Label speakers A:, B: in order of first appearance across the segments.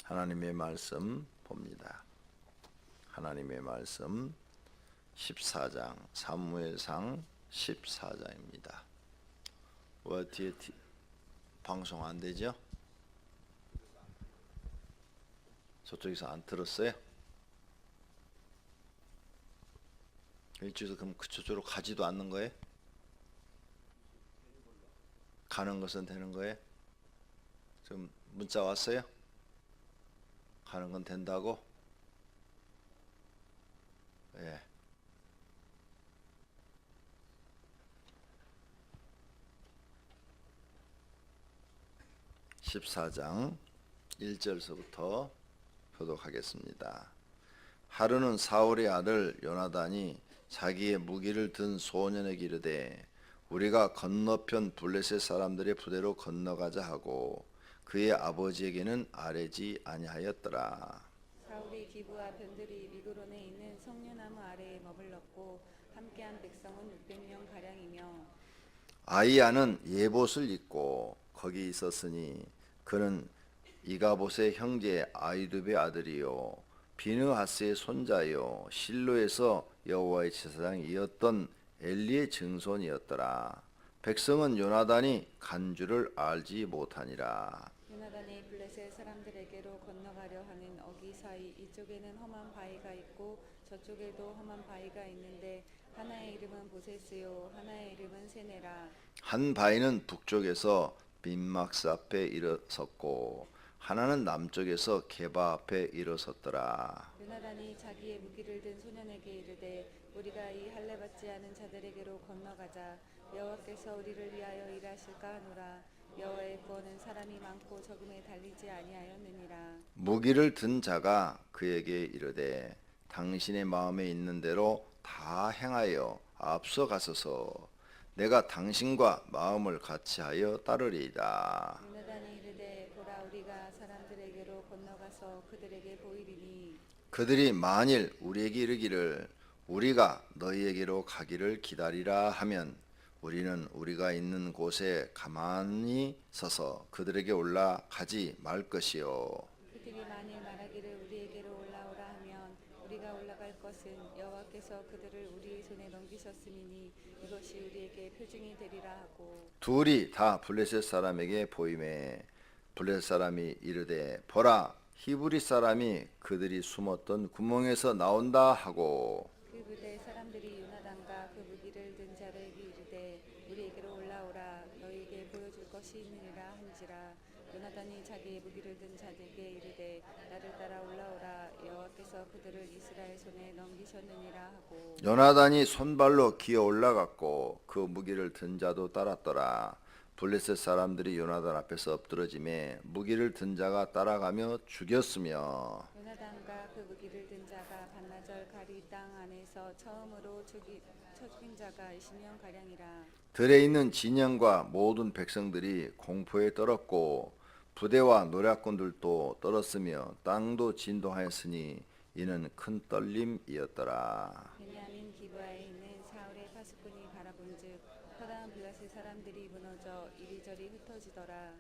A: 하나님의 말씀 봅니다. 하나님의 말씀 14장 사무엘상 14장입니다. 뒤에 방송 안 되죠? 저쪽에서 안 들었어요? 일주일에서 그럼 그쪽으로 가지도 않는 거예요? 가는 것은 되는 거예요? 지금 문자 왔어요? 가는 건 된다고? 예. (14장) 1절서부터 교독하겠습니다. 하루는 사울의 아들 요나단이 자기의 무기를 든 소년에게 이르되 우리가 건너편 블레셋 사람들의 부대로 건너가자 하고 그의 아버지에게는 아뢰지 아니하였더라.
B: 사울이 기브와 변들이 미그론에 있는 석류나무 아래에 머물렀고 함께한 백성은 600명 가량이며
A: 아이야는 예봇을 입고 거기 있었으니 그는 이가봇의 형제 아이두베 아들이요 비느하스의 손자요 실로에서 여호와의 제사장이었던 엘리의 증손이었더라. 백성은 요나단이 간 줄을 알지 못하니라.
B: 요나단이 블레셋 사람들에게로 건너가려 하는 어기 사이 이쪽에는 험한 바위가 있고 저쪽에도 험한 바위가 있는데 하나의 이름은 보세스요 하나의 이름은 세네라.
A: 한 바위는 북쪽에서 빈막스 앞에 일어섰고 하나는 남쪽에서 게바 앞에 일어섰더라.
B: 요나단이 자기의 무기를 든 소년에게 이르되 우리가 이 할례 받지 않은 자들에게로 건너가자. 여호와께서 우리를 위하여 일하실까 하노라. 여호와의 구원은 사람이 많고 적음에 달리지 아니하였느니라.
A: 무기를 든 자가 그에게 이르되 당신의 마음에 있는 대로 다 행하여 앞서 가소서. 내가 당신과 마음을 같이하여 따르리이다.
B: 요나단이 이르되 보라 우리가 사람들에게로 건너가서 그들에게 보이리니
A: 그들이 만일 우리에게 이르기를 우리가 너희에게로 가기를 기다리라 하면 우리는 우리가 있는 곳에 가만히 서서 그들에게 올라가지 말 것이요.
B: 그들이 만일 말하기를 우리에게로 올라오라 하면 우리가 올라갈 것은 여호와께서 그들을 우리 손에 넘기셨음이니 이것이 우리에게 표징이 되리라 하고
A: 둘이 다 블레셋 사람에게 보이매 블레셋 사람이 이르되 보라 히브리 사람이 그들이 숨었던 구멍에서 나온다 하고
B: 그 부대 사람들이 요나단과 그 무기를 든 자들에게 이르되 우리에게로 올라오라 너희에게 보여줄 것이 있느니라 한지라. 요나단이 자기의 무기를 든 자들에게 이르되 나를 따라 올라오라 여호와께서 그들을 이스라엘 손에 넘기셨느니라 하고
A: 요나단이 손발로 기어 올라갔고 그 무기를 든 자도 따랐더라. 블레셋 사람들이 요나단 앞에서 엎드러지매 무기를 든 자가 따라가며 죽였으며
B: 요나단과 그 무기를 든 자가 반나절 가리 땅 안에서 처음으로 쳐죽인 자가 20명 가량이라.
A: 들에 있는 진영과 모든 백성들이 공포에 떨었고 부대와 노략군들도 떨었으며 땅도 진동하였으니 이는 큰 떨림이었더라.
B: 베냐민 기브아에 있는 사울의 파수꾼이 바라본즉 허다한 블레셋 사람들이 무너져 이리저리 흩어지더라.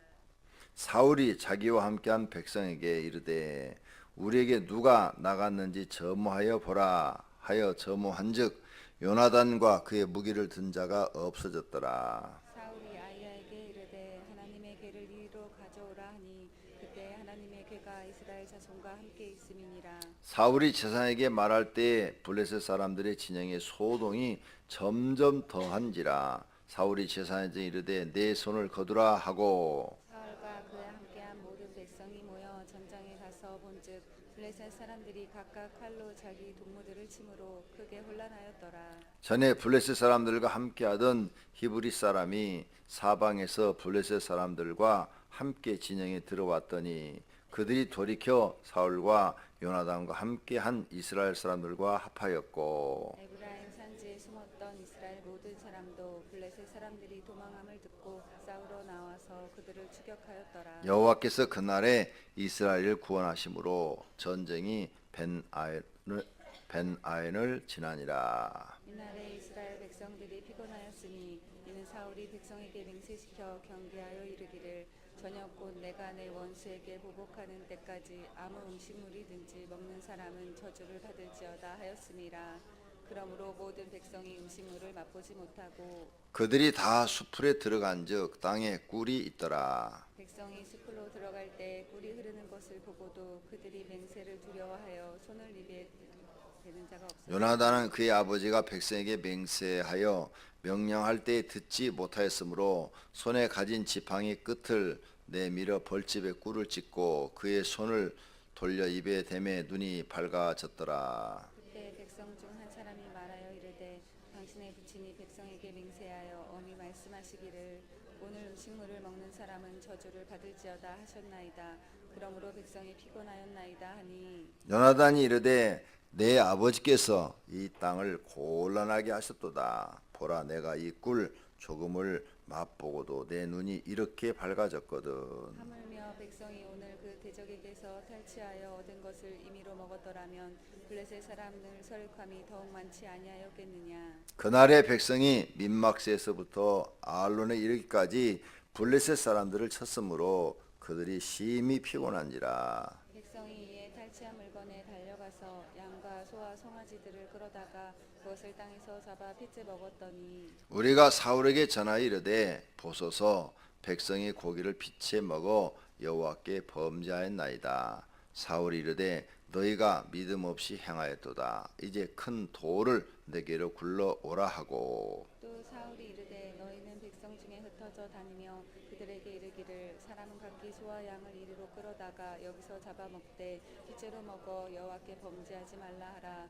A: 사울이 자기와 함께한 백성에게 이르되 우리에게 누가 나갔는지 점호하여 보라 하여 점호한즉 요나단과 그의 무기를 든 자가 없어졌더라.
B: 사울이 아이야에게 이르되 하나님의 궤를 이리로 가져오라 하니 그때 하나님의 궤가 이스라엘 자손과 함께 있음이니라.
A: 사울이 제사장에게 말할 때에 블레셋 사람들의 진영의 소동이 점점 더한지라. 사울이 제사장에게 이르되 내 손을 거두라 하고
B: 사울과 그와 함께한 모든 백성이 모여 전장에 가서 본즉 블레셋 사람들이 각각 칼로 자기 동무들을 치므로 크게 혼란하였더라.
A: 전에 블레셋 사람들과 함께하던 히브리 사람이 사방에서 블레셋 사람들과 함께 진영에 들어왔더니 그들이 돌이켜 사울과 요나단과 함께한 이스라엘 사람들과 합하였고
B: 에브라임 산지에 숨었던 이스라엘 모든 사람도 블레셋 사람들이 도망함을 듣고 싸우러 나와서 그들을 추격하였더라.
A: 여호와께서 그날에 이스라엘을 구원하심으로 전쟁이 벤아엔을 지나니라.
B: 이날에 이스라엘 백성들이 피곤하였으니 이는 사울이 백성에게 맹세시켜 경계하여 이르기를 저녁 곧 내가 내 원수에게 보복하는 때까지 아무 음식물이든지 먹는 사람은 저주를 받을지어다 하였음이라. 그러므로 모든 백성이 음식물을 맛보지 못하고
A: 그들이 다 수풀에 들어간즉 땅에 꿀이 있더라.
B: 백성이 숲으로 들어갈 때 꿀이 흐르는 것을 보고도 그들이 맹세를 두려워하여 손을 입에 대는 자가 없었다.
A: 요나단은 그의 아버지가 백성에게 맹세하여 명령할 때 듣지 못하였으므로 손에 가진 지팡이 끝을 내밀어 벌집에 꿀을 찍고 그의 손을 돌려 입에 대매 눈이 밝아졌더라.
B: 그때 백성 중 한 사람이 말하여 이르되 당신의 부친이 백성에게 맹세하여 엄히 말씀하시기를 오늘 음식물을 먹는 사람은 저주를 받을지어다 하셨나이다. 그러므로 백성이 피곤하였나이다 하니
A: 요나단이 이르되 내 아버지께서 이 땅을 곤란하게 하셨도다. 보라 내가 이 꿀 조금을 맛보고도 내 눈이 이렇게 밝아졌거든.
B: 하물며 백성이 오늘 그 대적에게서 탈취하여 얻은 것을 임의로 먹었더라면 블레셋 사람들 서륙함이 더욱 많지 아니하였겠느냐.
A: 그날의 백성이 민막스에서부터 아알론에 이르기까지 블레셋 사람들을 쳤으므로 그들이 심히 피곤한지라.
B: 백성이 이에 탈취한 물건에 달려가서 양과 소와 송아지들을 끌어다가 그것을 땅에서 잡아 핏째 먹었더니
A: 우리가 사울에게 전하여 이르되 보소서 백성이 고기를 피채 먹어 여호와께 범죄하였나이다. 사울이 이르되 너희가 믿음 없이 행하였도다. 이제 큰 돌을 내게로 굴러 오라 하고
B: 또 사울이 이르되 너희는 백성 중에 흩어져 다니며 그들에게 이르기를 사람은 각기 소와 양을 이리로 끌어다가 여기서 잡아먹되 핏째로 먹어 여호와께 범죄하지 말라 하라.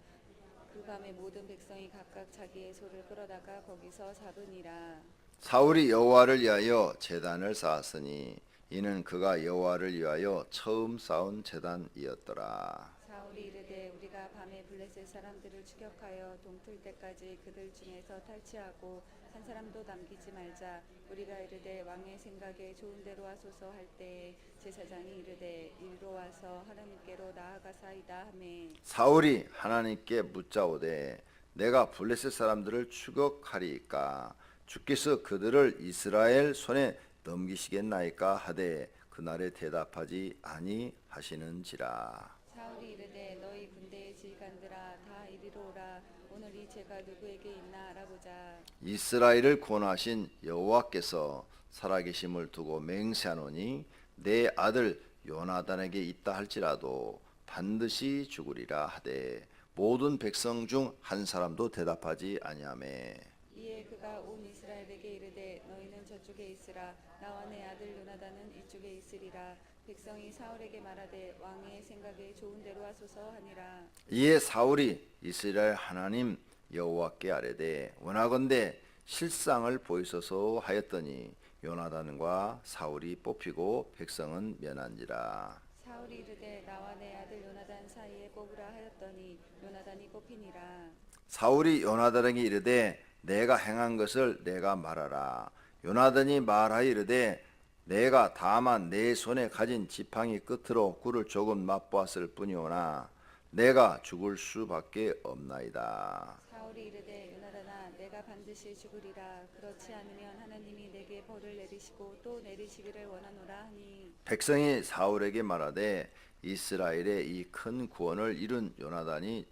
B: 그 밤에 모든 백성이 각각 자기의 소를 끌어다가 거기서 잡으니라.
A: 사울이 여호와를 위하여 제단을 쌓았으니 이는 그가 여호와를 위하여 처음 쌓은 제단이었더라.
B: 사울이 이르되 우리가 밤에 블레셋 사람들을 추격하여 동틀 때까지 그들 중에서 탈취하고 한 사람도 남기지 말자. 우리가 이르되 왕의 생각에 좋은 대로 하소서 할 때에 제사장이 이르되 이리로 와서 하나님께로 나아가사이다 하매
A: 사울이 하나님께 묻자오되 내가 블레셋 사람들을 추격하리이까 주께서 그들을 이스라엘 손에 넘기시겠나이까 하되 그날에 대답하지 아니하시는지라.
B: 사울이 이르되 너희 군대의 지휘관들아 다 이리로 오라. 오늘 이 죄가 누구에게 있나 알아보자.
A: 이스라엘을 구원하신 여호와께서 살아계심을 두고 맹세하노니 내 아들 요나단에게 있다 할지라도 반드시 죽으리라 하되 모든 백성 중 한 사람도 대답하지 아니하매
B: 이에 그가 온 이스라엘에게 이르되 너희는 저쪽에 있으라. 나와 내 아들 요나단은 이쪽에 있으리라. 백성이 사울에게 말하되 왕의 생각에 좋은 대로 하소서 하니라.
A: 이에 사울이 이스라엘 하나님 여호와께 아뢰되 원하건대 실상을 보이소서 하였더니 요나단과 사울이 뽑히고 백성은 면한지라.
B: 사울이 이르되 나와 내 아들 요나단 사이에 뽑으라 하였더니 요나단이 뽑히니라.
A: 사울이 요나단에게 이르되 내가 행한 것을 내가 말하라. 요나단이 말하여 이르되 내가 다만 내 손에 가진 지팡이 끝으로 꿀을 조금 맛보았을 뿐이오나 내가 죽을 수밖에 없나이다.
B: 사울이 이르되 요나단아 내가 반드시 죽으리라. 그렇지 않으면 하나님이 내게 벌을 내리시고 또 내리시기를 원하노라 하니
A: 백성이 사울에게 말하되 이스라엘의 이 큰 구원을 이룬 요나단이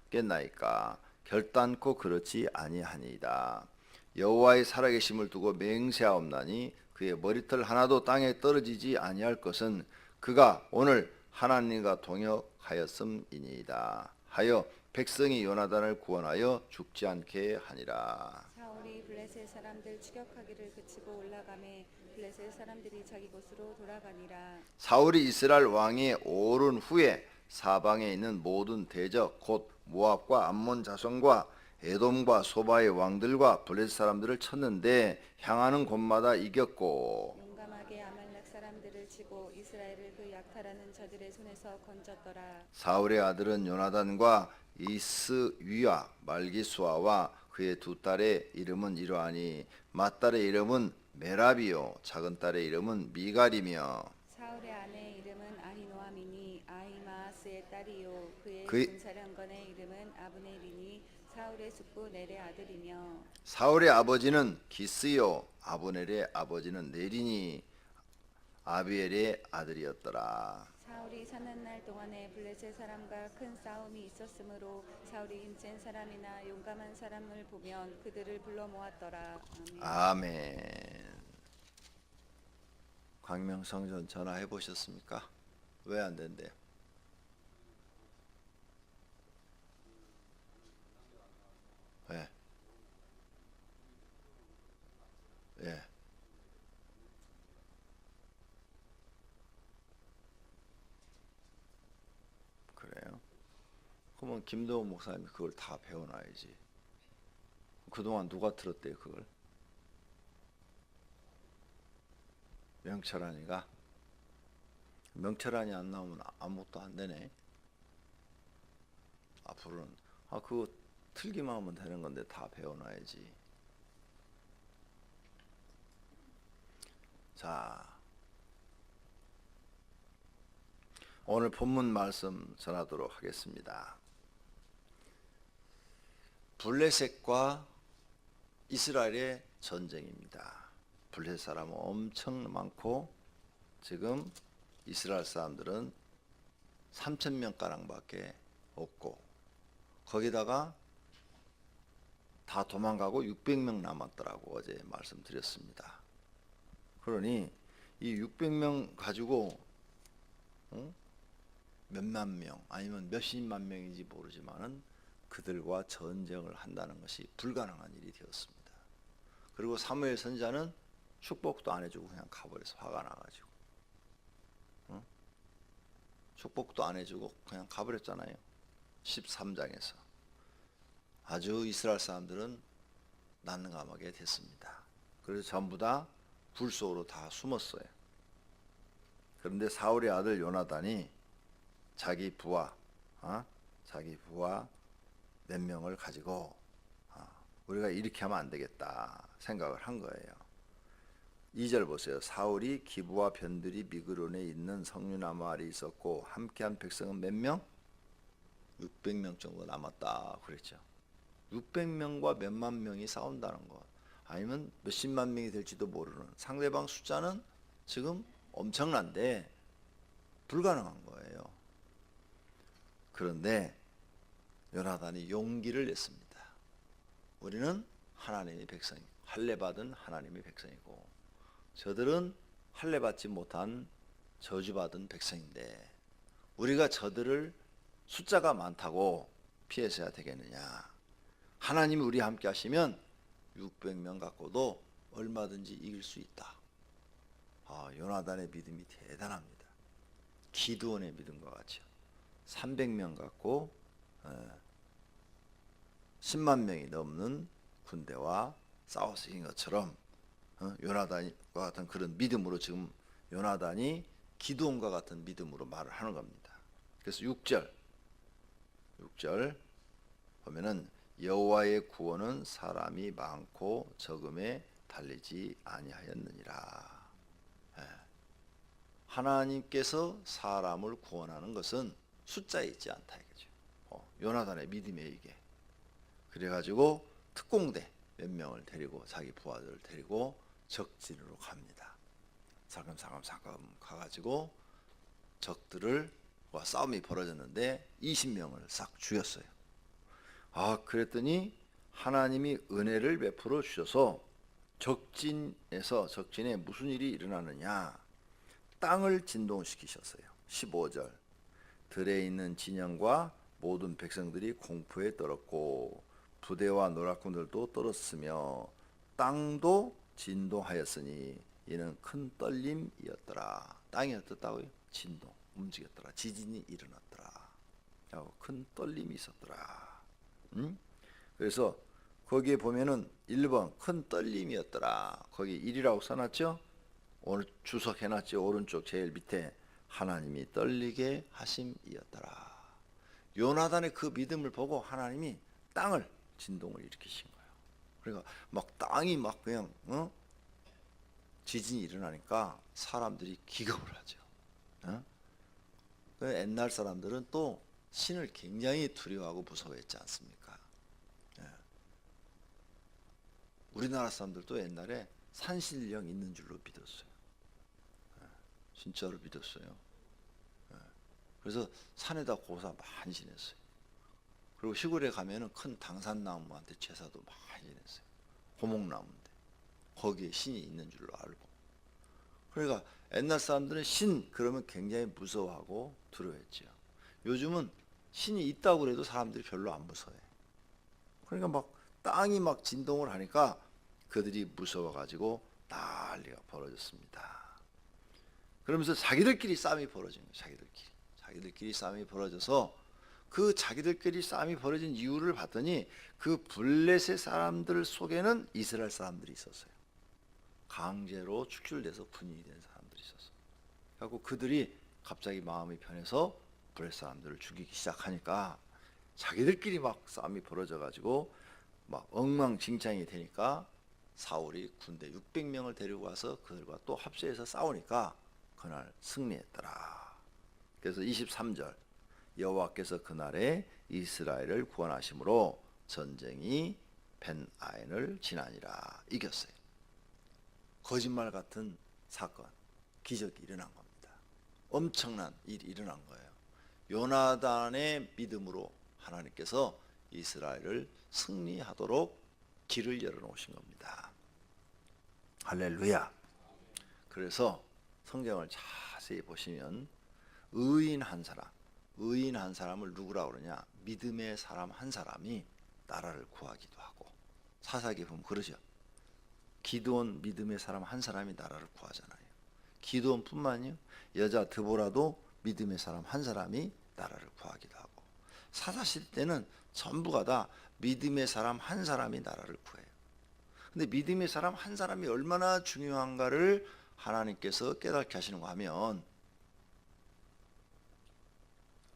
A: 죽겠나이까 결단코 그렇지 아니하니이다. 여호와의 살아계심을 두고 맹세하옵나니 그의 머리털 하나도 땅에 떨어지지 아니할 것은 그가 오늘 하나님과 동역하였음이니이다 하여 백성이 요나단을 구원하여 죽지 않게 하니라.
B: 사울이 블레셋 사람들 추격하기를 그치고 올라가매 블레셋 사람들이 자기 곳으로 돌아가니라.
A: 사울이 이스라엘 왕이 오른 후에 사방에 있는 모든 대적 곧 모압과 암몬 자손과 에돔과 소바의 왕들과 블레셋 사람들을 쳤는데 향하는 곳마다 이겼고
B: 용감하게 아말렉 사람들을 치고 이스라엘을 그 약탈하는 자들의 손에서 건졌더라.
A: 사울의 아들은 요나단과 이스위와 말기수아와 그의 두 딸의 이름은 이러하니 맏딸의 이름은 메라비요 작은 딸의 이름은 미갈이며
B: 사울의 아내의 이름은 아히노아미니 아히마아스의 딸이요 그의
A: 그의-
B: 군사령관의 이름은 아브넬이니 사울의 숙부 넬의 아들이며
A: 사울의 아버지는 기스요 아브넬의 아버지는 네리니 아비엘의 아들이었더라.
B: 사울이 사는 날 동안에 블레셋 사람과 큰 싸움이 있었으므로 사울이 인센 사람이나 용감한 사람을 보면 그들을 불러 모았더라. 아멘.
A: 아멘. 광명성전 전화해 보셨습니까? 왜 안 된대요? 왜? 예. 그래요? 그러면 김도훈 목사님이 그걸 다 배워놔야지. 그동안 누가 들었대요, 그걸? 명철환이가? 명철환이 안 나오면 아무것도 안 되네. 앞으로는 그거 틀기만 하면 되는 건데 다 배워놔야지. 자, 오늘 본문 말씀 전하도록 하겠습니다. 블레셋과 이스라엘의 전쟁입니다. 블레셋 사람은 엄청 많고 지금 이스라엘 사람들은 3,000명가량밖에 없고 거기다가 다 도망가고 600명 남았더라고 어제 말씀드렸습니다. 그러니 이 600명 가지고 몇만 명 아니면 몇십만 명인지 모르지만은 그들과 전쟁을 한다는 것이 불가능한 일이 되었습니다. 그리고 사무엘 선지자는 축복도 안 해주고 그냥 가버려서 화가 나가지고 축복도 안 해주고 그냥 가버렸잖아요. 13장에서 아주 이스라엘 사람들은 난감하게 됐습니다. 그래서 전부 다 불 속으로 다 숨었어요. 그런데 사울의 아들 요나단이 자기 부하 몇 명을 가지고 우리가 이렇게 하면 안 되겠다 생각을 한 거예요. 2절 보세요. 사울이 기브와 변들이 미그론에 있는 성류나무 아래 있었고 함께한 백성은 몇 명? 600명 정도 남았다 그랬죠. 600명과 몇만 명이 싸운다는 것 아니면 몇십만 명이 될지도 모르는 상대방 숫자는 지금 엄청난데 불가능한 거예요. 그런데 요나단이 용기를 냈습니다. 우리는 하나님의 백성, 할례받은 하나님의 백성이고 저들은 할례받지 못한 저주받은 백성인데 우리가 저들을 숫자가 많다고 피해서야 되겠느냐. 하나님이 우리와 함께 하시면 600명 갖고도 얼마든지 이길 수 있다. 요나단의 믿음이 대단합니다. 기드온의 믿음과 같죠. 300명 갖고 10만 명이 넘는 군대와 싸워서 이긴 것처럼 요나단과 같은 그런 믿음으로 지금 요나단이 기드온과 같은 믿음으로 말을 하는 겁니다. 그래서 6절 보면은 여호와의 구원은 사람이 많고 적음에 달리지 아니하였느니라. 하나님께서 사람을 구원하는 것은 숫자에 있지 않다 이거죠. 요나단의 믿음에 이게. 그래가지고 특공대 몇 명을 데리고 자기 부하들을 데리고 적진으로 갑니다. 살금살금 가가지고 적들과 싸움이 벌어졌는데 20명을 싹 죽였어요. 그랬더니 하나님이 은혜를 베풀어 주셔서 적진에 무슨 일이 일어나느냐. 땅을 진동시키셨어요. 15절 들에 있는 진영과 모든 백성들이 공포에 떨었고 부대와 노략군들도 떨었으며 땅도 진동하였으니 이는 큰 떨림이었더라. 땅이 어떻다고요? 진동, 움직였더라. 지진이 일어났더라. 큰 떨림이 있었더라. 그래서 거기에 보면은 1번 큰 떨림이었더라. 거기 1이라고 써놨죠? 오늘 주석해놨죠. 오른쪽 제일 밑에 하나님이 떨리게 하심이었더라. 요나단의 그 믿음을 보고 하나님이 땅을 진동을 일으키신 거예요. 그러니까 막 땅이 막 그냥 지진이 일어나니까 사람들이 기겁을 하죠. 옛날 사람들은 또 신을 굉장히 두려워하고 무서워했지 않습니까? 우리나라 사람들도 옛날에 산신령 있는 줄로 믿었어요. 진짜로 믿었어요. 예. 그래서 산에다 고사 많이 지냈어요. 그리고 시골에 가면은 큰 당산나무한테 제사도 많이 지냈어요. 고목나무인데 거기에 신이 있는 줄로 알고. 그러니까 옛날 사람들은 신 그러면 굉장히 무서워하고 두려워했죠. 요즘은 신이 있다고 그래도 사람들이 별로 안 무서워해. 그러니까 막 땅이 막 진동을 하니까 그들이 무서워가지고 난리가 벌어졌습니다. 그러면서 자기들끼리 싸움이 벌어진 거예요. 자기들끼리 싸움이 벌어져서 그 자기들끼리 싸움이 벌어진 이유를 봤더니 그 블레셋 사람들 속에는 이스라엘 사람들이 있었어요. 강제로 축출돼서 분인이 된 사람들이 있었어요. 그래서 그들이 갑자기 마음이 편해서 블레셋 사람들을 죽이기 시작하니까 자기들끼리 막 싸움이 벌어져가지고 막 엉망진창이 되니까 사울이 군대 600명을 데리고 와서 그들과 또 합세해서 싸우니까 그날 승리했더라. 그래서 23절 여호와께서 그날에 이스라엘을 구원하심으로 전쟁이 벤아인을 지나니라. 이겼어요. 거짓말 같은 사건, 기적이 일어난 겁니다. 엄청난 일이 일어난 거예요. 요나단의 믿음으로 하나님께서 이스라엘을 승리하도록 길을 열어놓으신 겁니다. 할렐루야. 그래서 성경을 자세히 보시면 의인 한 사람을 누구라고 그러냐? 믿음의 사람 한 사람이 나라를 구하기도 하고. 사사기 보면 그러죠. 기드온 믿음의 사람 한 사람이 나라를 구하잖아요. 기드온뿐만이요, 여자 드보라도 믿음의 사람 한 사람이 나라를 구하기도 하고. 사사시대 때는 전부가 다 믿음의 사람 한 사람이 나라를 구해요. 근데 믿음의 사람 한 사람이 얼마나 중요한가를 하나님께서 깨닫게 하시는가 하면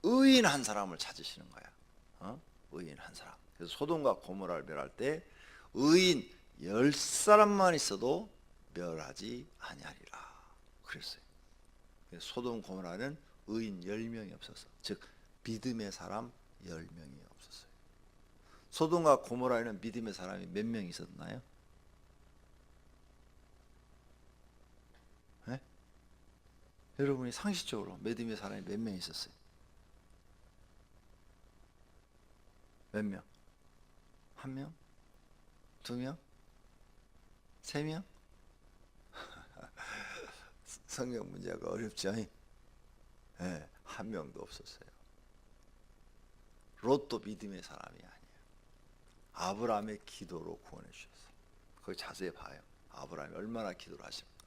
A: 의인 한 사람을 찾으시는 거야. 의인 한 사람. 그래서 소돔과 고모라를 멸할 때 의인 10사람만 있어도 멸하지 아니하리라 그랬어요. 소돔 고모라는 의인 10명이 없었어. 즉 믿음의 사람 10명이 없었어요. 소돔과 고모라에는 믿음의 사람이 몇 명 있었나요? 네? 여러분이 상식적으로 믿음의 사람이 몇 명 있었어요? 몇 명? 한 명? 두 명? 세 명? 성경 문제가 어렵죠? 네, 한 명도 없었어요. 롯도 믿음의 사람이 아니에요. 아브라함의 기도로 구원해 주셨어요. 거기 자세히 봐요. 아브라함이 얼마나 기도를 하십니까?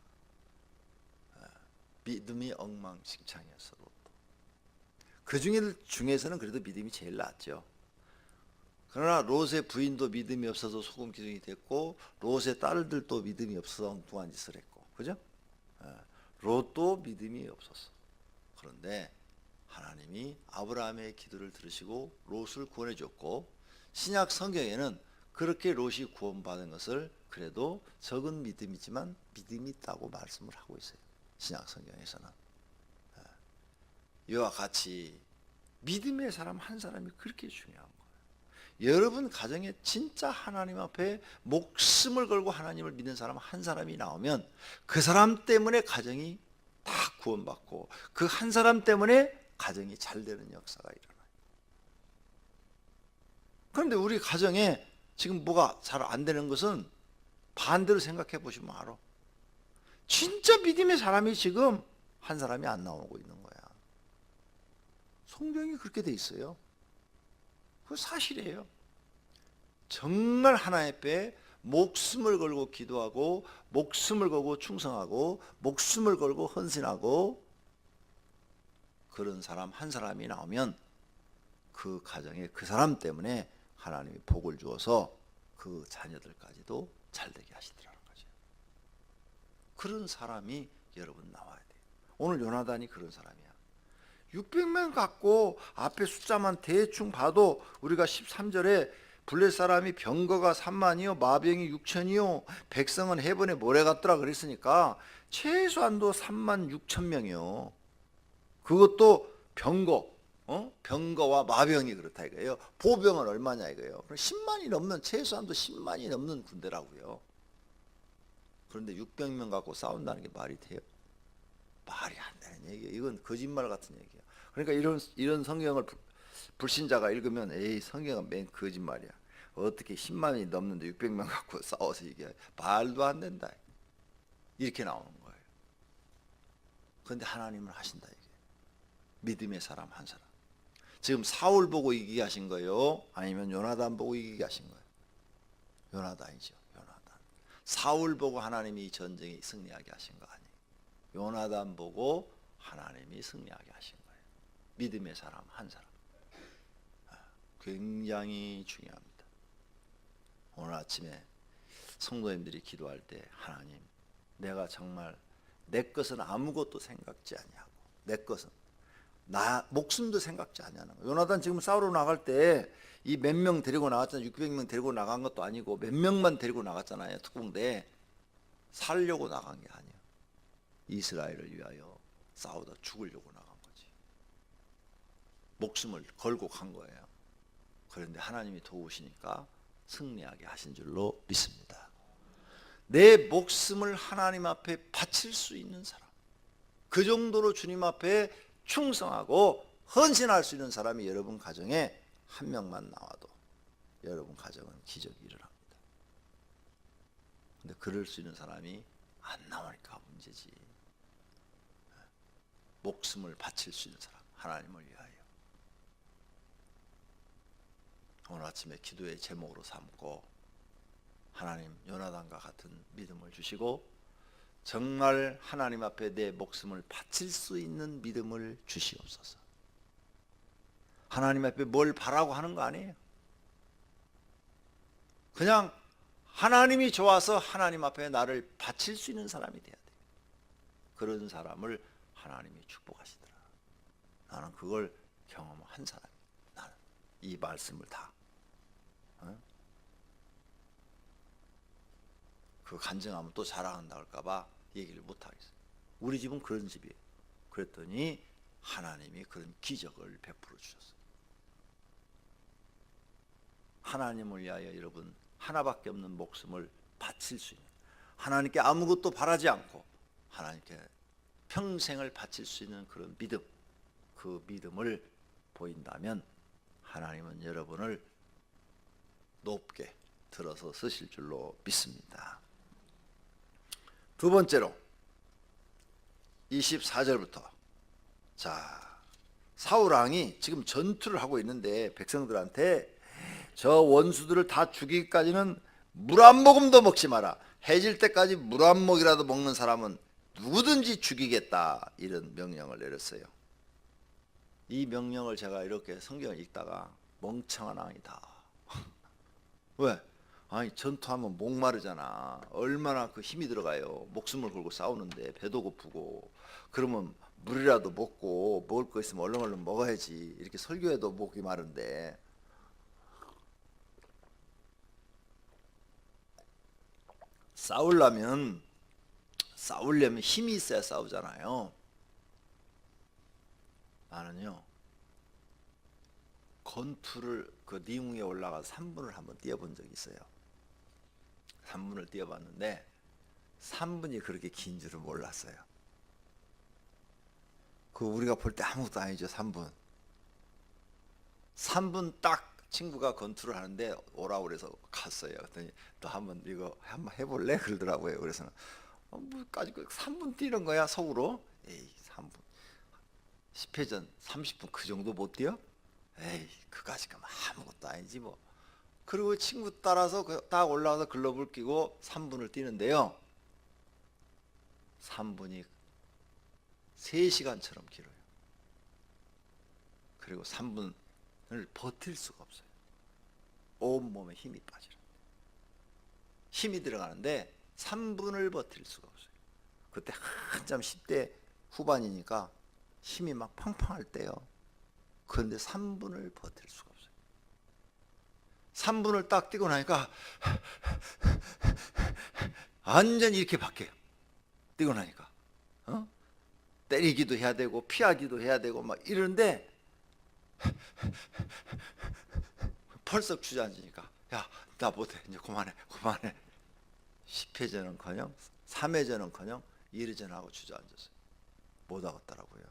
A: 믿음이 엉망진창이었어. 롯도. 그 중에서는 그래도 믿음이 제일 낫죠. 그러나 롯의 부인도 믿음이 없어서 소금 기둥이 됐고, 롯의 딸들도 믿음이 없어서 엉뚱한 짓을 했고, 그죠? 롯도 믿음이 없었어. 그런데 하나님이 아브라함의 기도를 들으시고 롯을 구원해 줬고, 신약 성경에는 그렇게 롯이 구원받은 것을 그래도 적은 믿음이지만 믿음이 있다고 말씀을 하고 있어요. 신약 성경에서는. 이와 같이 믿음의 사람 한 사람이 그렇게 중요한 거예요. 여러분 가정에 진짜 하나님 앞에 목숨을 걸고 하나님을 믿는 사람 한 사람이 나오면 그 사람 때문에 가정이 다 구원받고 그 한 사람 때문에 가정이 잘 되는 역사가 일어나요. 그런데 우리 가정에 지금 뭐가 잘 안 되는 것은 반대로 생각해 보시면 알아. 진짜 믿음의 사람이 지금 한 사람이 안 나오고 있는 거야. 성경이 그렇게 돼 있어요. 그 사실이에요. 정말 하나님 앞에 목숨을 걸고 기도하고 목숨을 걸고 충성하고 목숨을 걸고 헌신하고 그런 사람 한 사람이 나오면 그 가정에 그 사람 때문에 하나님이 복을 주어서 그 자녀들까지도 잘되게 하시더라는 거죠. 그런 사람이 여러분 나와야 돼요. 오늘 요나단이 그런 사람이야. 600명 갖고 앞에 숫자만 대충 봐도 우리가 13절에 블레 사람이 병거가 3만이요 마병이 6천이요 백성은 해변에 모래 같더라 그랬으니까 최소한도 3만 6천 명이요. 그것도 병거, 병거와 마병이 그렇다 이거예요. 보병은 얼마냐 이거예요. 10만이 넘는, 최소한도 10만이 넘는 군대라고요. 그런데 600명 갖고 싸운다는 게 말이 돼요? 말이 안 되는 얘기예요. 이건 거짓말 같은 얘기야. 그러니까 이런 성경을 불신자가 읽으면 에이 성경은 맨 거짓말이야. 어떻게 10만이 넘는데 600명 갖고 싸워서 이게 말도 안 된다. 이렇게 나오는 거예요. 그런데 하나님은 하신다 이게. 믿음의 사람 한 사람. 지금 사울 보고 이기게 하신 거예요? 아니면 요나단 보고 이기게 하신 거예요? 요나단이죠. 요나단. 사울 보고 하나님이 이 전쟁에 승리하게 하신 거 아니에요. 요나단 보고 하나님이 승리하게 하신 거예요. 믿음의 사람 한 사람. 굉장히 중요합니다. 오늘 아침에 성도님들이 기도할 때 하나님 내가 정말 내 것은 아무것도 생각지 아니하고 내 것은 나 목숨도 생각지 아니하는 거예요. 요나단 지금 싸우러 나갈 때 이 몇 명 데리고 나갔잖아요. 600명 데리고 나간 것도 아니고 몇 명만 데리고 나갔잖아요. 특공대 살려고 나간 게 아니에요. 이스라엘을 위하여 싸우다 죽으려고 나간 거지. 목숨을 걸고 간 거예요. 그런데 하나님이 도우시니까 승리하게 하신 줄로 믿습니다. 내 목숨을 하나님 앞에 바칠 수 있는 사람, 그 정도로 주님 앞에 충성하고 헌신할 수 있는 사람이 여러분 가정에 한 명만 나와도 여러분 가정은 기적이 일어납니다. 근데 그럴 수 있는 사람이 안 나오니까 문제지. 목숨을 바칠 수 있는 사람, 하나님을 위하여. 오늘 아침에 기도의 제목으로 삼고 하나님 요나단과 같은 믿음을 주시고 정말 하나님 앞에 내 목숨을 바칠 수 있는 믿음을 주시옵소서. 하나님 앞에 뭘 바라고 하는 거 아니에요. 그냥 하나님이 좋아서 하나님 앞에 나를 바칠 수 있는 사람이 돼야 돼요. 그런 사람을 하나님이 축복하시더라. 나는 그걸 경험한 사람이에요. 나는 이 말씀을 다 그 간증하면 또 자랑한다 할까봐 얘기를 못 하겠어요. 우리 집은 그런 집이에요. 그랬더니 하나님이 그런 기적을 베풀어 주셨어요. 하나님을 위하여 여러분 하나밖에 없는 목숨을 바칠 수 있는, 하나님께 아무것도 바라지 않고 하나님께 평생을 바칠 수 있는 그런 믿음, 그 믿음을 보인다면 하나님은 여러분을 높게 들어서 쓰실 줄로 믿습니다. 두 번째로 24절부터 자 사울 왕이 지금 전투를 하고 있는데 백성들한테 저 원수들을 다 죽이기까지는 물 한 모금도 먹지 마라. 해질 때까지 물 한 모금이라도 먹는 사람은 누구든지 죽이겠다. 이런 명령을 내렸어요. 이 명령을 제가 이렇게 성경을 읽다가 멍청한 왕이다. 왜? 아니 전투하면 목마르잖아. 얼마나 그 힘이 들어가요. 목숨을 걸고 싸우는데 배도 고프고 그러면 물이라도 먹고 먹을 거 있으면 얼른 먹어야지. 이렇게 설교해도 목이 마른데 싸우려면 힘이 있어야 싸우잖아요. 나는요 권투를 그 링 위에 올라가서 3분을 한번 뛰어본 적이 있어요. 3분을 뛰어봤는데 3분이 그렇게 긴 줄은 몰랐어요. 그 우리가 볼 때 아무것도 아니죠. 3분 딱 친구가 권투를 하는데 오라고 그래서 갔어요. 그랬더니 너 한번 이거 한번 해볼래? 그러더라고요. 그래서 뭐까지 3분 뛰는 거야 속으로? 에이 3분 10회전 30분 그 정도 못 뛰어? 에이 그까지 가면 아무것도 아니지 뭐. 그리고 친구 따라서 딱 올라와서 글러브를 끼고 3분을 뛰는데요 3분이 3시간처럼 길어요. 그리고 3분을 버틸 수가 없어요. 온몸에 힘이 빠지는 힘이 들어가는데 3분을 버틸 수가 없어요. 그때 한참 10대 후반이니까 힘이 막 팡팡할 때요. 그런데 3분을 버틸 수가 없어요. 3분을 딱 뛰고 나니까 완전히 이렇게 바뀌어요. 뛰고 나니까 때리기도 해야 되고 피하기도 해야 되고 막 이러는데 펄썩 주저앉으니까 야 나 못해 이제 그만해 10회전은커녕 3회전은커녕 1회전하고 주저앉았어요. 못 하겠더라고요.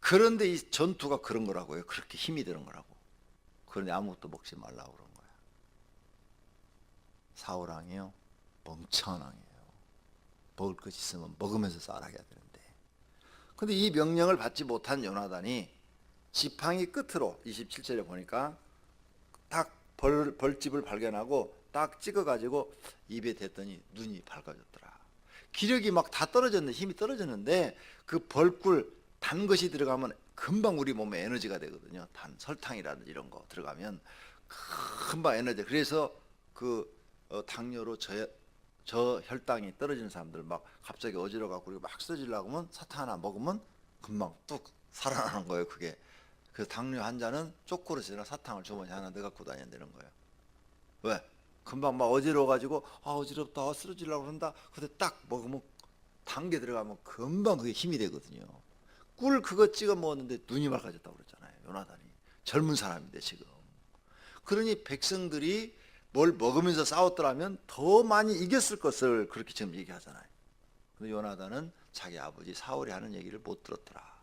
A: 그런데 이 전투가 그런 거라고요. 그렇게 힘이 드는 거라고. 그런데 아무것도 먹지 말라고 그런 거야. 사울 왕이요, 멍청한 왕이에요. 먹을 것 있으면 먹으면서 싸라야 되는데. 근데 이 명령을 받지 못한 요나단이 지팡이 끝으로 27절에 보니까 딱 벌집을 발견하고 딱 찍어가지고 입에 댔더니 눈이 밝아졌더라. 기력이 막 다 떨어졌는데, 힘이 떨어졌는데 그 벌꿀 단 것이 들어가면 금방 우리 몸에 에너지가 되거든요. 설탕이라든지 이런 거 들어가면 금방 에너지. 그래서 그 당뇨로 저혈당이 떨어지는 사람들 막 갑자기 어지러워갖고 막 쓰러지려고 하면 사탕 하나 먹으면 금방 뚝 살아나는 거예요. 그게. 그래서 당뇨 환자는 쪼꼬르지나 사탕을 주머니 하나 넣어갖고 다녀야 되는 거예요. 왜? 금방 막 어지러워가지고 어지럽다 쓰러지려고 한다. 근데 딱 먹으면 단 게 들어가면 금방 그게 힘이 되거든요. 꿀 그거 찍어 먹었는데 눈이 맑아졌다고 그랬잖아요. 요나단이. 젊은 사람인데 지금. 그러니 백성들이 뭘 먹으면서 싸웠더라면 더 많이 이겼을 것을 그렇게 지금 얘기하잖아요. 근데 요나단은 자기 아버지 사울이 하는 얘기를 못 들었더라.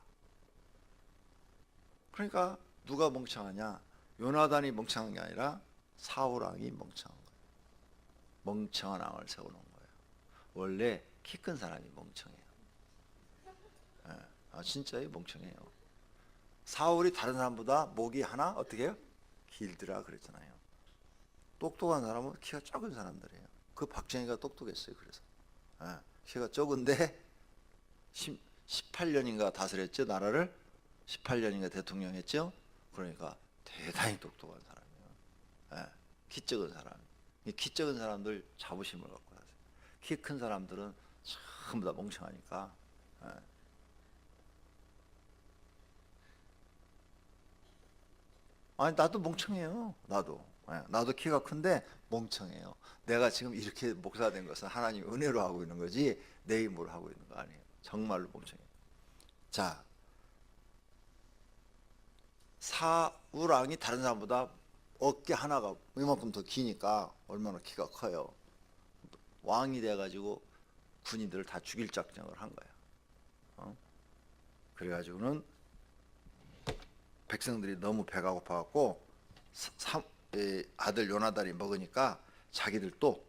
A: 그러니까 누가 멍청하냐? 요나단이 멍청한 게 아니라 사울 왕이 멍청한 거예요. 멍청한 왕을 세워놓은 거예요. 원래 키 큰 사람이 멍청해요. 진짜요? 멍청해요. 사울이 다른 사람보다 목이 하나 어떻게 해요? 길더라 그랬잖아요. 똑똑한 사람은 키가 작은 사람들이에요. 그 박정희가 똑똑했어요. 그래서 키가 적은데 18년인가 다스렸죠 나라를. 18년인가 대통령 했죠. 그러니까 대단히 똑똑한 사람이에요. 키 적은 사람. 키 적은 사람들 자부심을 갖고 사세요. 키 큰 사람들은 전부 다 멍청하니까. 아니 나도 멍청해요. 나도 키가 큰데 멍청해요. 내가 지금 이렇게 목사 된 것은 하나님의 은혜로 하고 있는 거지 내 힘으로 하고 있는 거 아니에요. 정말로 멍청해요. 자, 사울 왕이 다른 사람보다 어깨 하나가 이만큼 더 기니까 얼마나 키가 커요. 왕이 돼가지고 군인들을 다 죽일 작정을 한 거예요. 그래가지고는 백성들이 너무 배가 고파갖고 아들 요나단이 먹으니까 자기들도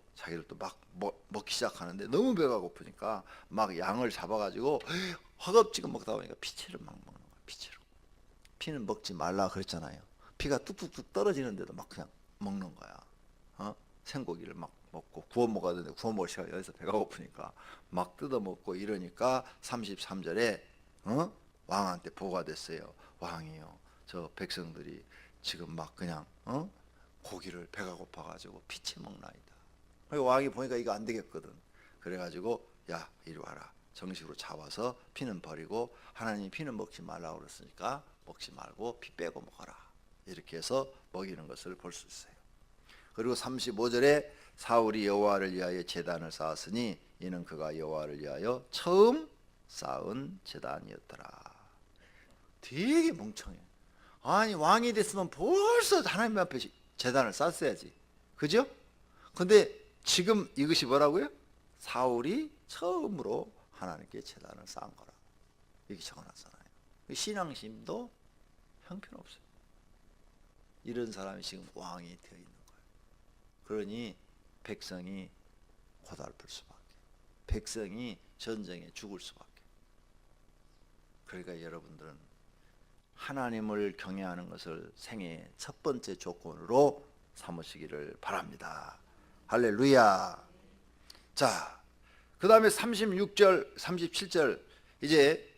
A: 막 먹기 시작하는데 너무 배가 고프니까 막 양을 잡아가지고 허겁지겁 먹다 보니까 피채를 막 먹는 거야. 피는 먹지 말라 그랬잖아요. 피가 뚝뚝뚝 떨어지는데도 막 그냥 먹는 거야. 생고기를 막 먹고 구워 먹어야 되는데 구워 먹을 시간이 여기서 배가 고프니까 막 뜯어 먹고 이러니까 33절에 왕한테 보고가 됐어요. 왕이요, 저 백성들이 지금 막 그냥 고기를 배가 고파가지고 피채 먹나이다. 왕이 보니까 이거 안 되겠거든. 그래가지고 야 이리 와라. 정식으로 잡아서 피는 버리고 하나님이 피는 먹지 말라고 그랬으니까 먹지 말고 피 빼고 먹어라. 이렇게 해서 먹이는 것을 볼 수 있어요. 그리고 35절에 사울이 여호와를 위하여 제단을 쌓았으니 이는 그가 여호와를 위하여 처음 쌓은 제단이었더라. 되게 멍청해. 아니 왕이 됐으면 벌써 하나님 앞에 제단을 쌓았어야지. 그죠? 근데 지금 이것이 뭐라고요? 사울이 처음으로 하나님께 제단을 쌓은 거라. 이렇게 적어놨잖아요. 신앙심도 형편없어요. 이런 사람이 지금 왕이 되어 있는 거예요. 그러니 백성이 고달플 수밖에. 백성이 전쟁에 죽을 수밖에. 그러니까 여러분들은 하나님을 경외하는 것을 생애의 첫 번째 조건으로 삼으시기를 바랍니다. 할렐루야. 자, 그 다음에 36절, 37절 이제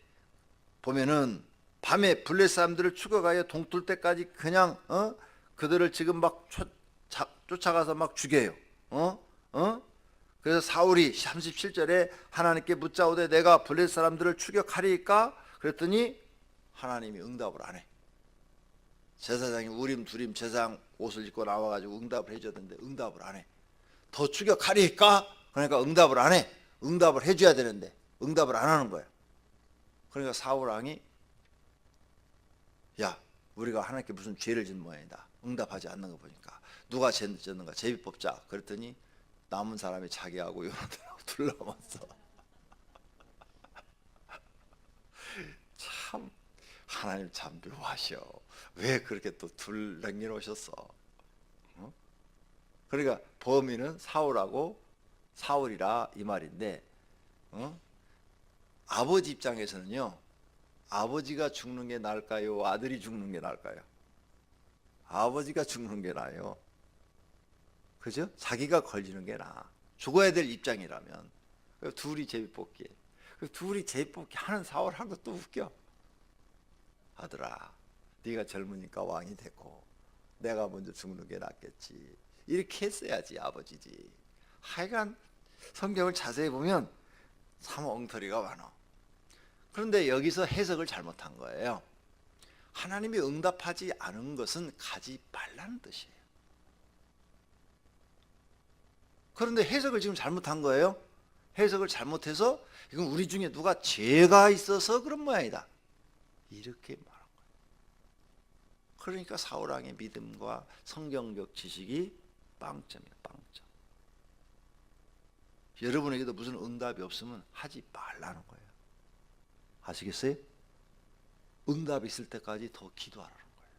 A: 보면은 밤에 블레 사람들을 추격하여 동틀 때까지 그냥 그들을 지금 막 쫓아가서 막 죽여요. 그래서 사울이 37절에 하나님께 묻자오되 내가 블레 사람들을 추격하리까? 그랬더니 하나님이 응답을 안 해. 제사장이 우림 두림 제사장 옷을 입고 나와가지고 응답을 해줘야 되는데 응답을 안 해. 더 추격하리까? 그러니까 응답을 안 해. 응답을 해줘야 되는데 응답을 안 하는 거야. 그러니까 사울 왕이 야 우리가 하나님께 무슨 죄를 짓는 모양이다. 응답하지 않는 거 보니까 누가 죄 졌는가 제비 뽑자. 그랬더니 남은 사람이 자기하고 요나단하고 둘러맞어. 하나님 참 묘하셔. 왜 그렇게 또 둘 남겨놓으셨어? 어? 그러니까 범인은 사울하고 사울이라 이 말인데, 아버지 입장에서는요, 아버지가 죽는 게 나을까요? 아들이 죽는 게 나을까요? 아버지가 죽는 게 나아요. 그죠? 자기가 걸리는 게 나아. 죽어야 될 입장이라면. 둘이 제비뽑기. 둘이 제비뽑기 하는 사울하고 또 웃겨. 아들아, 네가 젊으니까 왕이 되고 내가 먼저 죽는 게 낫겠지. 이렇게 했어야지 아버지지. 하여간 성경을 자세히 보면 참 엉터리가 많아. 그런데 여기서 해석을 잘못한 거예요. 하나님이 응답하지 않은 것은 가지 말라는 뜻이에요. 그런데 해석을 지금 잘못한 거예요. 해석을 잘못해서 이건 우리 중에 누가 죄가 있어서 그런 모양이다, 이렇게 말한 거예요. 그러니까 사울왕의 믿음과 성경적 지식이 빵점이에요. 빵점. 여러분에게도 무슨 응답이 없으면 하지 말라는 거예요. 아시겠어요? 응답이 있을 때까지 더 기도하라는 거예요.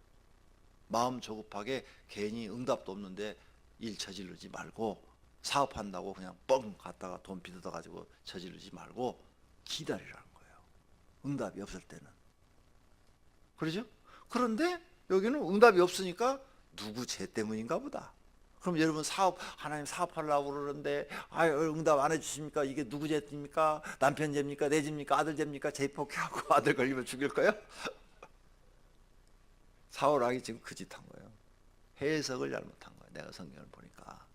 A: 마음 조급하게 괜히 응답도 없는데 일 저지르지 말고, 사업한다고 그냥 뻥 갔다가 돈 빚어다 가지고 저지르지 말고 기다리라는 거예요. 응답이 없을 때는. 그러죠? 그런데 여기는 응답이 없으니까 누구 죄 때문인가 보다. 그럼 여러분 하나님 사업하려고 그러는데 응답 안 해주십니까? 이게 누구 죄입니까? 남편 죄입니까? 내 죄입니까? 아들 죄입니까? 제폭하고 아들 걸리면 죽일 거예요? 사울왕이 지금 그 짓 한 거예요. 해석을 잘못한 거예요. 내가 성경을 보니까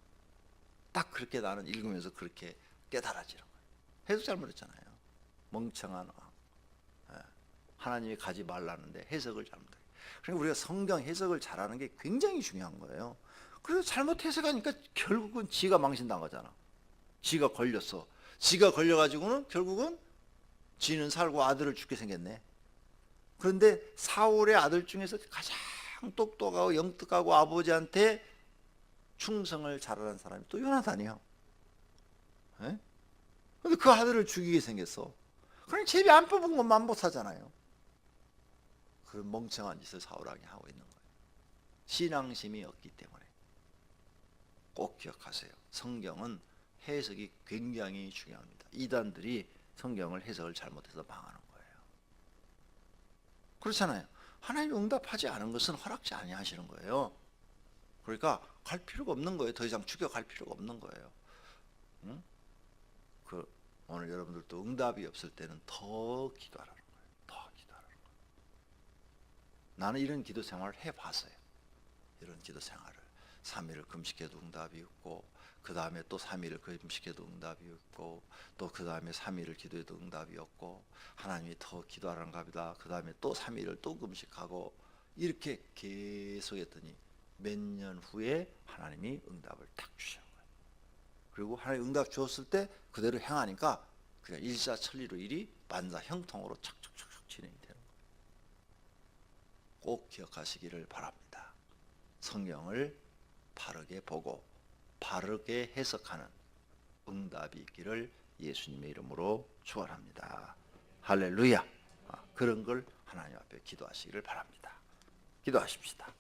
A: 딱 그렇게 나는 읽으면서 그렇게 깨달아지는 거예요. 해석 잘못했잖아요. 멍청한 왕. 하나님이 가지 말라는데 해석을 잘못해요. 그러니까 우리가 성경 해석을 잘하는 게 굉장히 중요한 거예요. 그래서 잘못 해석하니까 결국은 지가 망신당 거잖아. 지가 걸렸어. 지가 걸려가지고는 결국은 지는 살고 아들을 죽게 생겼네. 그런데 사울의 아들 중에서 가장 똑똑하고 영특하고 아버지한테 충성을 잘하는 사람이 또 요나단이요. 근데 그 아들을 죽이게 생겼어. 그럼 제비 안 뽑은 것만 못하잖아요. 그런 멍청한 짓을 사울왕이 하고 있는 거예요. 신앙심이 없기 때문에. 꼭 기억하세요. 성경은 해석이 굉장히 중요합니다. 이단들이 성경을 해석을 잘못해서 망하는 거예요. 그렇잖아요. 하나님이 응답하지 않은 것은 허락지 아니하시는 거예요. 그러니까 갈 필요가 없는 거예요. 더 이상 죽여갈 필요가 없는 거예요. 오늘 여러분들도 응답이 없을 때는 더 기도하라는 거예요. 더 기도하라는 거예요. 나는 이런 기도 생활을 해봤어요. 이런 기도 생활을 3일을 금식해도 응답이 없고, 그 다음에 또 3일을 금식해도 응답이 없고, 또 그 다음에 3일을 기도해도 응답이 없고, 하나님이 더 기도하라는 갑이다. 그 다음에 또 3일을 또 금식하고, 이렇게 계속 했더니 몇 년 후에 하나님이 응답을 딱 주시는 거예요. 그리고 하나님 응답 주었을 때 그대로 행하니까 그냥 일사천리로 일이 만사형통으로 착착착착 진행이 되는 거예요. 꼭 기억하시기를 바랍니다. 성경을 바르게 보고 바르게 해석하는 응답이 있기를 예수님의 이름으로 축원합니다. 할렐루야. 그런 걸 하나님 앞에 기도하시기를 바랍니다. 기도하십시다.